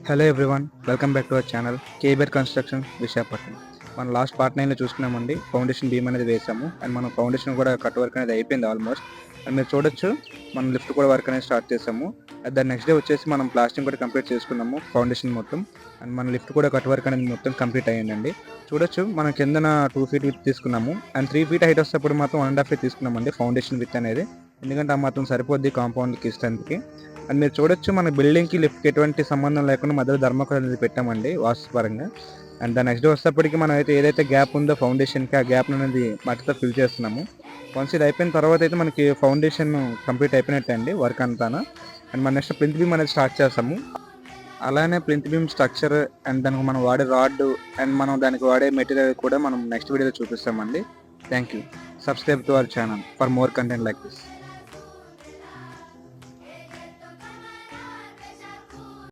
Hello everyone, welcome back to our channel KBR construction Visakhapatnam. మనం last part 9లో చూసుకున్నామండి. Foundation beam అనేది వేసాము and మనం foundation కూడా కట్ వర్క్ అనేది అయిపోయింది ఆల్మోస్ట్. అండ్ మీరు చూడొచ్చు, మనం లిఫ్ట్ కూడా వర్క్ అనేది స్టార్ట్ చేసాము. దాని నెక్స్ట్ డే వచ్చేసి మనం ప్లాస్టింగ్ కూడా కంప్లీట్ చేసుకున్నాము ఫౌండేషన్ మొత్తం. అండ్ మన లిఫ్ట్ కూడా కట్ వర్క్ అనేది మొత్తం కంప్లీట్ అయ్యిందండి. చూడొచ్చు, మనం కిందన 2 feet విత్ తీసుకున్నాము అండ్ 3 feet హైట్ వస్తేప్పుడు మాత్రం 1.5 feet తీసుకున్నామండి ఫౌండేషన్ విత్ అనేది. ఎందుకంటే ఆ మాత్రం సరిపోద్ది కాంపౌండ్కి స్ట్రెంత్కి. అండ్ మీరు చూడొచ్చు, మన బిల్డింగ్కి లిఫ్ట్కి ఎటువంటి సంబంధం లేకుండా మధ్యలో ధర్మకోల్ అనేది పెట్టామండి వాస్తుపరంగా. అండ్ దాని నెక్స్ట్ డే వచ్చేటప్పటికి మనం అయితే ఏదైతే గ్యాప్ ఉందో ఫౌండేషన్కి, ఆ గ్యాప్ అనేది మట్టితో ఫిల్ చేస్తున్నాము. వన్స్ ఇది అయిపోయిన తర్వాత అయితే మనకి ఫౌండేషన్ కంప్లీట్ అయిపోయినట్టే అండి వర్క్ అంతాను. అండ్ మన నెక్స్ట్ ప్లింత్ బీమ్ అనేది స్టార్ట్ చేస్తాము. అలానే ప్లింత్ బీమ్ స్ట్రక్చర్ అండ్ దానికి మనం వాడే రాడ్ అండ్ మనం దానికి వాడే మెటీరియల్ కూడా మనం నెక్స్ట్ వీడియోలో చూపిస్తామండి. Thank you. Subscribe to our channel for more content like this.